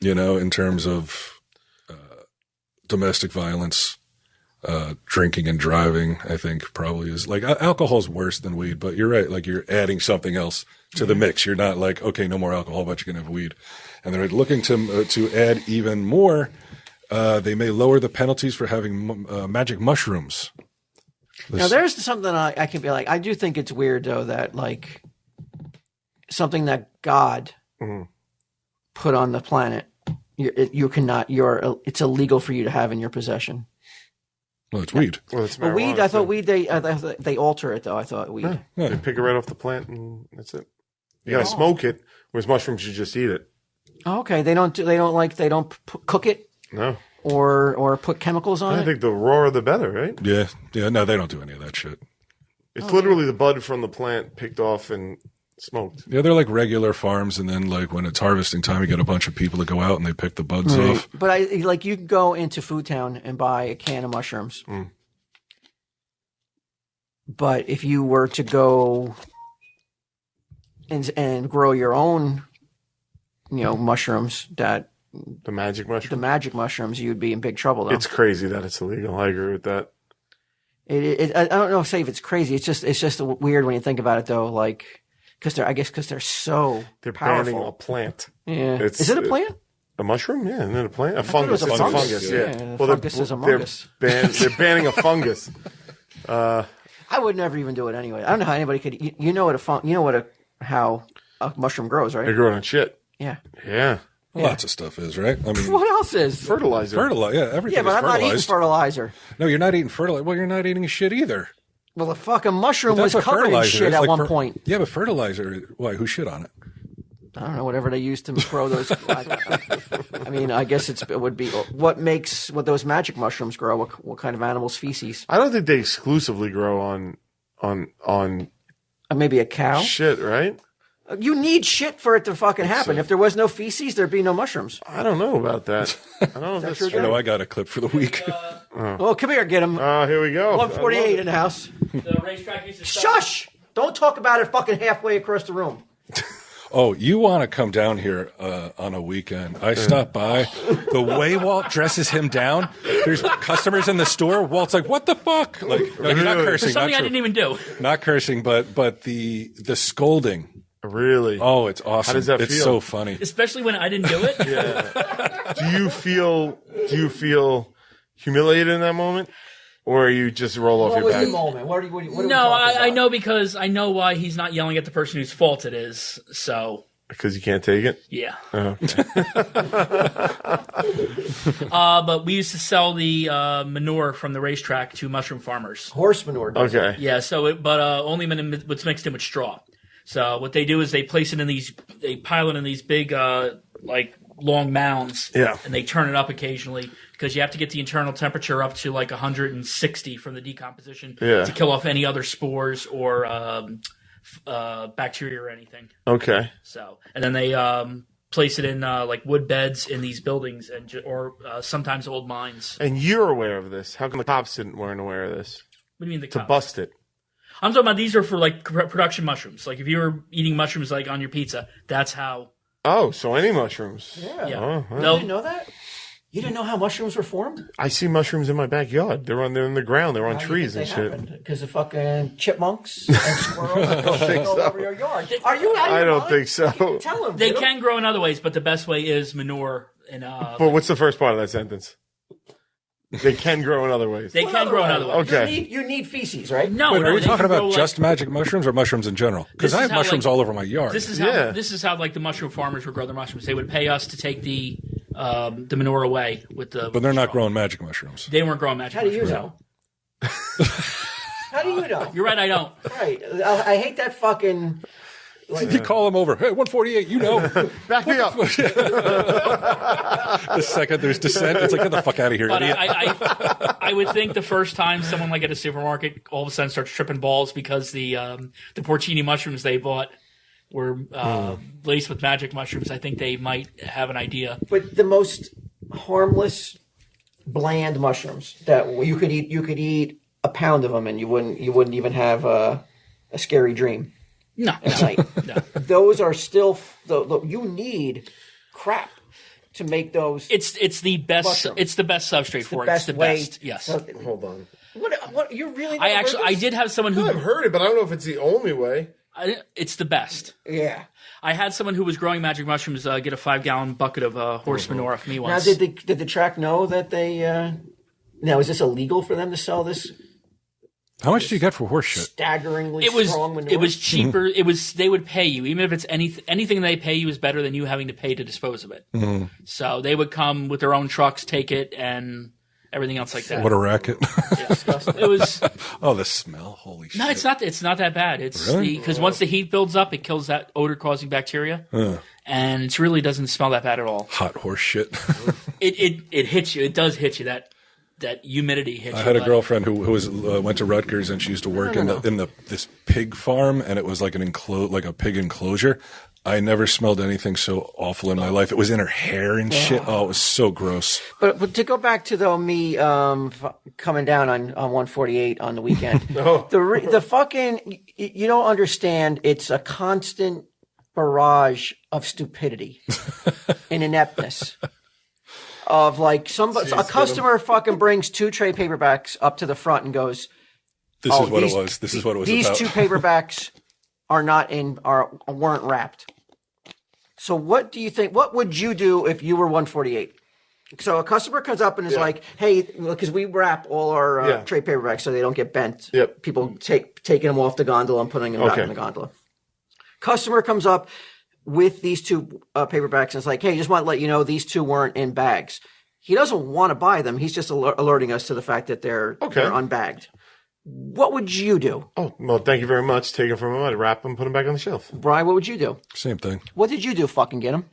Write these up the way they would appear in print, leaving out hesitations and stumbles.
in terms of domestic violence, drinking and driving, I think probably is like alcohol's worse than weed, but you're right. Like you're adding something else to the mix. You're not like, okay, no more alcohol, but you can have weed. And they're looking to add even more. They may lower the penalties for having magic mushrooms. Now, there's something I can be like, I do think it's weird, though, that, like, something that God put on the planet, it's illegal for you to have in your possession. Well, it's weed. Well, it's But weed, I thought weed, they alter it, though. I thought weed. They pick it right off the plant, and that's it. You gotta smoke it, whereas mushrooms, you just eat it. Oh, okay. They don't cook it? No. Or put chemicals on it? I think the rawer the better, right? Yeah. No, they don't do any of that shit. It's literally the bud from the plant picked off and smoked. Yeah, they're like regular farms, and then like when it's harvesting time, you get a bunch of people that go out and they pick the buds off. But you can go into Food Town and buy a can of mushrooms. But if you were to go and grow your own, mushrooms that. The magic mushrooms, you'd be in big trouble, though. It's crazy that it's illegal. I agree with that. I don't know if it's crazy. It's just weird when you think about it, though. Like, because they're so powerful. Banning a plant. Yeah. Is it a plant? A mushroom? Yeah, isn't it a plant? A fungus. It's a fungus. Yeah. Well, fungus is a fungus. They're banning a fungus. I would never even do it anyway. I don't know how anybody could. How a mushroom grows, right? They grow on shit. Yeah. Yeah. Lots of stuff is, right? I mean, what else is? Fertilizer. Yeah, everything Yeah, but is I'm not eating fertilizer. No, you're not eating fertilizer. Well, you're not eating shit either. Well, the fucking mushroom was covered in shit at one point. Yeah, but fertilizer, why? Who shit on it? I don't know, whatever they use to grow those. I mean, I guess it would be what those magic mushrooms grow. What kind of animal's feces? I don't think they exclusively grow on maybe a cow. Shit, right? You need shit for it to fucking happen. If there was no feces, there'd be no mushrooms. I don't know about that. I don't know if that's true. I know I got a clip for the week. Well, come here, Git'em. Here we go. 148 in the house. The racetrack used to Shush! Don't talk about it fucking halfway across the room. Oh, you want to come down here on a weekend? I stopped by. The way Walt dresses him down, there's customers in the store. Walt's like, "What the fuck?" Like, no, he's not cursing. Something I didn't even do. Not cursing, but the scolding. Really? Oh, it's awesome. How does that feel? It's so funny. Especially when I didn't do it. Yeah. Do you feel humiliated in that moment? Or you just roll off your back? What are we talking No, about? I know because I know why he's not yelling at the person whose fault it is. So Because you can't take it? yeah. Oh, okay. But we used to sell the manure from the racetrack to mushroom farmers. Horse manure. Okay. Yeah. So, but only when it's mixed in with straw. So what they do is they place it in they pile it in these big like long mounds. Yeah. And they turn it up occasionally because you have to get the internal temperature up to like 160 from the decomposition to kill off any other spores or bacteria or anything. Okay. So, and then they place it in like wood beds in these buildings or sometimes old mines. And you're aware of this. How come the cops weren't aware of this? What do you mean the To cops? bust it. I'm talking about these are for like production mushrooms. Like if you were eating mushrooms like on your pizza, that's how. Oh, so any mushrooms? Yeah. Yeah. Oh, You didn't know that? You didn't know how mushrooms were formed? I see mushrooms in my backyard. They're in the ground. They're on trees and shit. Because of fucking chipmunks and squirrels all over your yard. Are you out of I your don't mind? think so. Tell them. They can grow in other ways, but the best way is manure and. But what's the first part of that sentence? They can grow in other ways. They can grow in other ways. Okay. You need feces, right? No, Wait, no, are you they talking can grow, about just magic mushrooms or mushrooms in general? Because I have mushrooms all over my yard. This is how like the mushroom farmers would grow their mushrooms. They would pay us to take the manure away with the. But they're not growing magic mushrooms. They weren't growing magic How do you mushrooms. know? How do you know? You're right. I don't. Right. I hate that fucking. You call them over. Hey, 148, you know. Back me up. The second there's dissent, it's like, get the fuck out of here, But idiot. I would think the first time someone like at a supermarket all of a sudden starts tripping balls because the porcini mushrooms they bought were laced with magic mushrooms, I think they might have an idea. But the most harmless, bland mushrooms that you could eat a pound of them and you wouldn't even have a scary dream. No. At night. No. Those are still you need crap to make those. It's the best. Mushroom. It's the best substrate for it. best It's the way. best. Yes. Hold on. What you're really? I did have someone who I've heard it, but I don't know if it's the only way. it's the best. Yeah. I had someone who was growing magic mushrooms get a 5-gallon bucket of horse manure off me Now, once. did the track know that they? Now, is this illegal for them to sell this How much do you get for horse shit? staggeringly it was strong manure? it was cheaper. It was they would pay you, even if it's anything they pay you is better than you having to pay to dispose of it. So they would come with their own trucks, take it, and everything else like that. What a racket. It was Oh, the smell. Holy shit. no, it's not. It's not that bad. It's Really? because once the heat builds up, it kills that odor-causing bacteria, and it really doesn't smell that bad at all. Hot horse shit. It hits you. It does hit you. That humidity hits you. I had a but- girlfriend who was went to Rutgers, and she used to work in this pig farm, and it was like a pig enclosure. I never smelled anything so awful in my life. It was in her hair and shit. Oh, it was so gross. But to go back to me coming down on 148 on the weekend, the fucking you don't understand. It's a constant barrage of stupidity and ineptness. Of like a customer fucking brings 2 trade paperbacks up to the front and goes, This is what it was. This is what it was These about. 2 paperbacks weren't wrapped. So what do you think? What would you do if you were 148? So a customer comes up and is like, "Hey, because we wrap all our trade paperbacks so they don't get bent. Yep. People taking them off the gondola and putting them back in the gondola." Customer comes up with these 2 paperbacks and is like, "Hey, just want to let you know these 2 weren't in bags." He doesn't want to buy them. He's just alerting us to the fact that they're unbagged. What would you do? Oh, well, thank you very much. Take them from him, I'd wrap them, put them back on the shelf. Brian, what would you do? Same thing. What did you do? Fucking get them?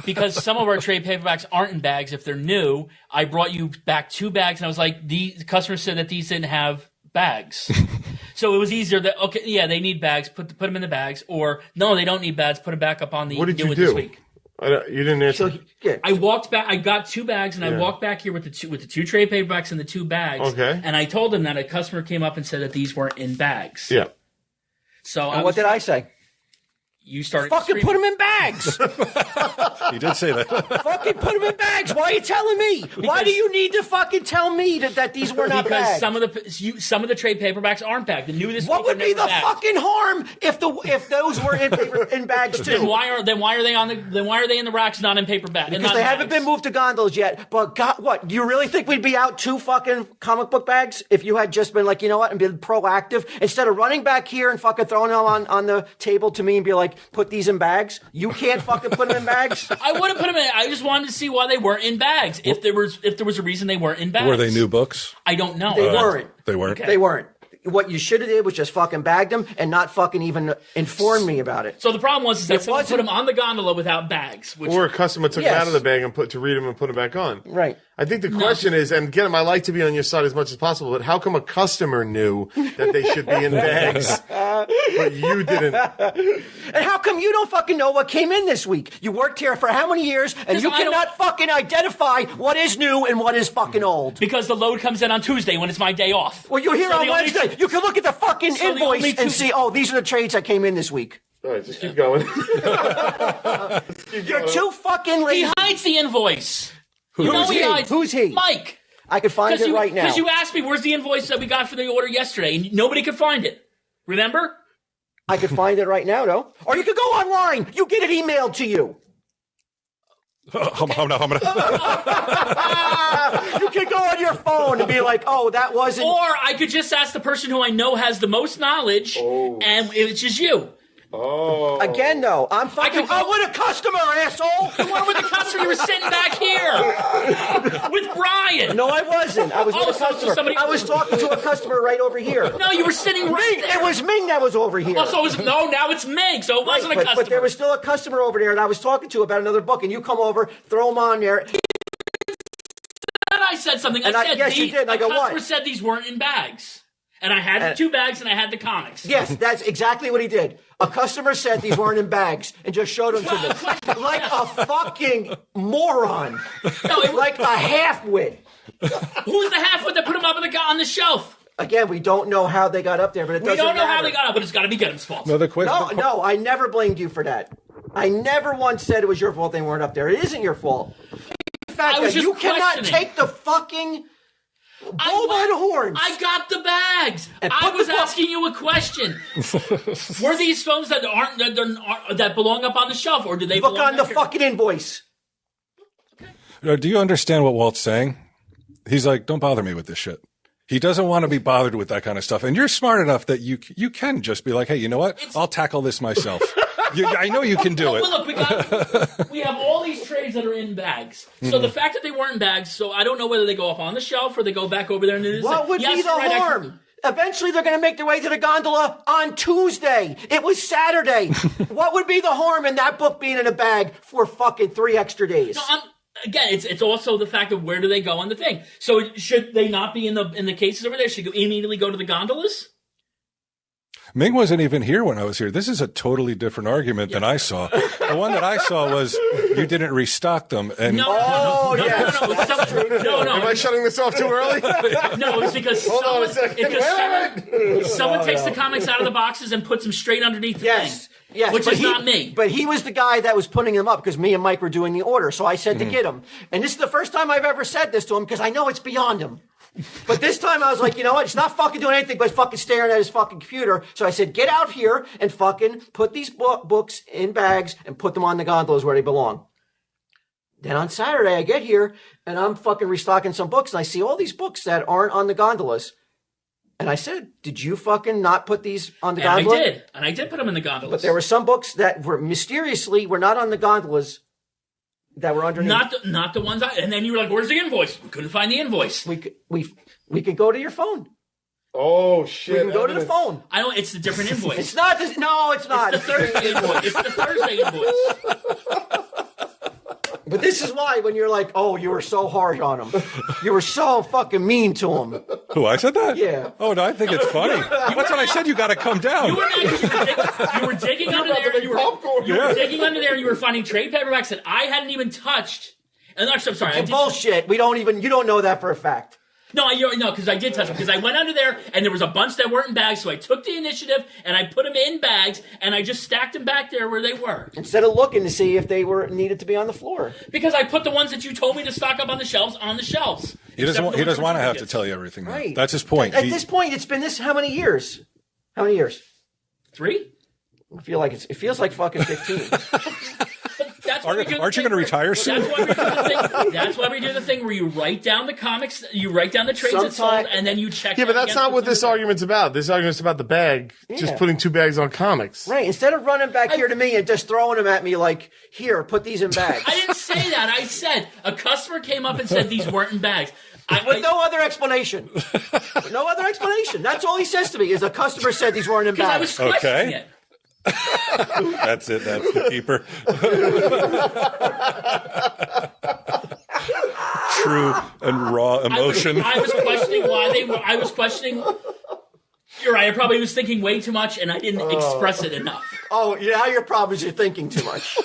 Because some of our trade paperbacks aren't in bags. If they're new, I brought you back 2 bags, and I was like, the customer said that these didn't have bags. So it was easier that, okay, yeah, they need bags, put them in the bags, or no, they don't need bags, put them back up on the What did new you one do? this week. You didn't answer. I walked back. I got 2 bags, and I walked back here with the 2 trade paperbacks and the 2 bags. Okay. And I told them that a customer came up and said that these weren't in bags. Yeah. So And what did I say? You started Fucking screaming. put them in bags. You did say that. Fucking put them in bags. Why are you telling me? Why do you need to fucking tell me that these were not Because bagged? some of the trade paperbacks aren't bagged. The new this What week would are be never the bagged. fucking harm if those were in bags Then too? why are they in the racks, not in paper bags? Because they haven't been moved to gondolas yet. But God, what? You really think we'd be out 2 fucking comic book bags if you had just been like, you know what, and been proactive instead of running back here and fucking throwing them on the table to me and be like, put these in bags? You can't fucking put them in bags. I would have put them in. I just wanted to see why they weren't in bags. If there was a reason they weren't in bags. Were they new books? I don't know. They weren't. They weren't. They weren't. What you should have did was just fucking bagged them and not fucking even inform me about it. So the problem was that someone put wasn't- them on the gondola without bags. Which, Or a customer took Yes. them out of the bag and to read them and put them back on. Right. I think the question is, and again, I like to be on your side as much as possible, but how come a customer knew that they should be in bags, but you didn't? And how come you don't fucking know what came in this week? You worked here for how many years, and 'Cause you I don't- cannot fucking identify what is new and what is fucking old. because the load comes in on Tuesday when it's my day off. Well, you're here So on the only Wednesday. two- You can look at the fucking So the only invoice two- and see, oh, these are the trades that came in this week. All right, just keep going. You're too fucking He lazy. hides the invoice. You know Who's he he? hides. Who's he? Mike. I could find it right now. Because you asked me, where's the invoice that we got for the order yesterday, and nobody could find it. Remember? I could find it right now, though. Or you could go online. You get it emailed to you. I'm gonna. You can go on your phone and be like, oh, that wasn't. Or I could just ask the person who I know has the most knowledge, and it's just you. Again, though, I'm fucking. could- I'm with a customer, asshole. You were with the customer. You were sitting back here with Brian. No, I wasn't. I was Oh, with a so customer. somebody- I was talking to a customer right over here. No, you were sitting right Ming, there. it was Ming that was over here. Oh, so it was, no, now it's Meg, so it Right, wasn't a customer. but there was still a customer over there that I was talking to about another book, and you come over, throw them on there. And I said something. And I said, yes, you did. And I a go, customer what? said these weren't in bags. And I had the 2 bags, and I had the comics. Yes, that's exactly what he did. A customer said these weren't in bags and just showed them to me. Like a fucking moron. No, Like a half-wit. Who's the halfwit that put them up on the shelf? Again, we don't know how they got up there, but it We doesn't don't know matter. how they got up, but it's got to be Git'em's fault. No, No, I never blamed you for that. I never once said it was your fault they weren't up there. It isn't your fault. The fact that you cannot take the fucking bull by the horns. I got the bags. I was asking you a question. Were these phones that that belong up on the shelf, or do they look on the fucking invoice? Do you understand what Walt's saying? He's like, don't bother me with this shit. He doesn't want to be bothered with that kind of stuff. And you're smart enough that you can just be like, hey, you know what? I'll tackle this myself. I know you can do it. Well, look, we have all these trays that are in bags. So the fact that they weren't in bags, so I don't know whether they go up on the shelf or they go back over there and do this. What would be the harm? Eventually, they're going to make their way to the gondola on Tuesday. It was Saturday. What would be the harm in that book being in a bag for fucking 3 extra days? No, again, it's also the fact of where do they go on the thing. So should they not be in the cases over there? Should they immediately go to the gondolas? Ming wasn't even here when I was here. This is a totally different argument than I saw. The one that I saw was you didn't restock them. And No. Oh, yes. No. Am I shutting this off too early? No, it's because Hold on a second. someone takes the comics out of the boxes and puts them straight underneath the thing. Yes, which is not me. But he was the guy that was putting them up because me and Mike were doing the order. So I said to Git'em, and this is the first time I've ever said this to him because I know it's beyond him. But this time I was like, you know what? It's not fucking doing anything but fucking staring at his fucking computer. So I said, get out here and fucking put these books in bags and put them on the gondolas where they belong. Then on Saturday I get here and I'm fucking restocking some books and I see all these books that aren't on the gondolas. And I said, did you fucking not put these on the gondola? And I did put them in the gondolas. But there were some books that were mysteriously were not on the gondolas that were underneath. Not the ones and then you were like, where's the invoice? We couldn't find the invoice. We could go to your phone. Oh shit! We can go to the phone. I don't. It's a different invoice. It's not this. No, it's not. It's the Thursday invoice. It's the Thursday invoice. But this is why when you're like, oh, you were so harsh on him. You were so fucking mean to him. Who, I said that? Yeah. Oh, no, I think it's funny. That's what I said. You got to come down. You were digging under there. And you were digging under there, and you were finding trade paperbacks that I hadn't even touched. And I'm sorry. Bullshit. You don't know that for a fact. No, because I did touch them. Because I went under there, and there was a bunch that weren't in bags, so I took the initiative, and I put them in bags, and I just stacked them back there where they were. Instead of looking to see if they were needed to be on the floor. Because I put the ones that you told me to stock up on the shelves. He doesn't want to have to tell you everything. Now. Right. That's his point. At this point, it's been this how many years? 3? I feel like it feels like fucking 15. Aren't you going to retire soon? That's why we do the thing where you write down the comics, you write down the trades that sold, and then you check. Yeah, but that's not what this argument's about. This argument's about the bag, just putting 2 bags on comics. Right. Instead of running back here to me and just throwing them at me like, here, put these in bags. I didn't say that. I said a customer came up and said these weren't in bags. With no other explanation. No other explanation. That's all he says to me is a customer said these weren't in bags. I was questioning it. That's it. That's the keeper. True and raw emotion. I was questioning why they were. I was questioning. You're right. I probably was thinking way too much, and I didn't express it enough. Oh, yeah. Your problem is you're thinking too much.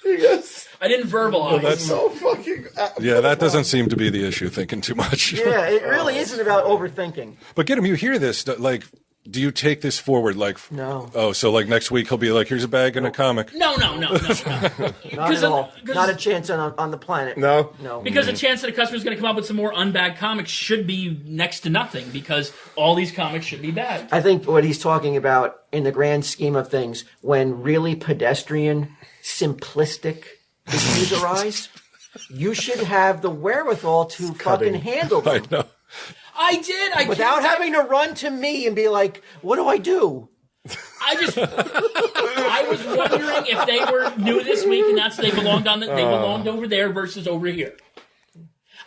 Yes. I didn't verbalize. That's so fucking. Yeah, that doesn't seem to be the issue. Thinking too much. Yeah, it really isn't about overthinking. But Git'em, you hear this like. Do you take this forward? Like, no. Oh, so like next week he'll be like, "Here's a bag and a comic." No. Not at all. Not a chance on the planet. No. Because the chance that a customer's going to come up with some more unbagged comics should be next to nothing because all these comics should be bagged. I think what he's talking about in the grand scheme of things, when really pedestrian, simplistic issues arise, you should have the wherewithal to fucking handle them. I know. I did. Without having to run to me and be like, what do I do? I was wondering if they were new this week and they belonged over there versus over here.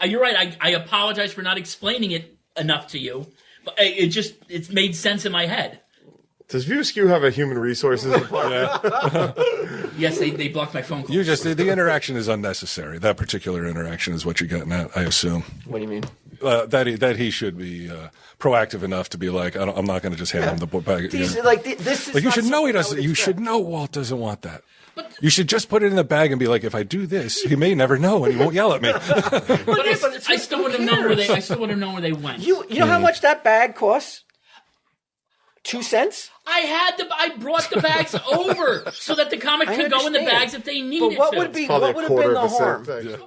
You're right. I apologize for not explaining it enough to you, but it's made sense in my head. Does ViewSkew have a human resources department? Yes, they blocked my phone call. The interaction is unnecessary. That particular interaction is what you're getting at, I assume. What do you mean? That he should be proactive enough to be like, I'm not going to just hand him the book bag. This is like you should know he doesn't. You should know Walt doesn't want that. You should just put it in the bag and be like, if I do this, he may never know and he won't yell at me. But I still wouldn't know where they. I still wouldn't know where they went. You know how much that bag costs? 2 cents? I brought the bags over so that the comic could go in the understand. bags if they needed But what to. would be Probably what would a have quarter been of the a harm? cent thing.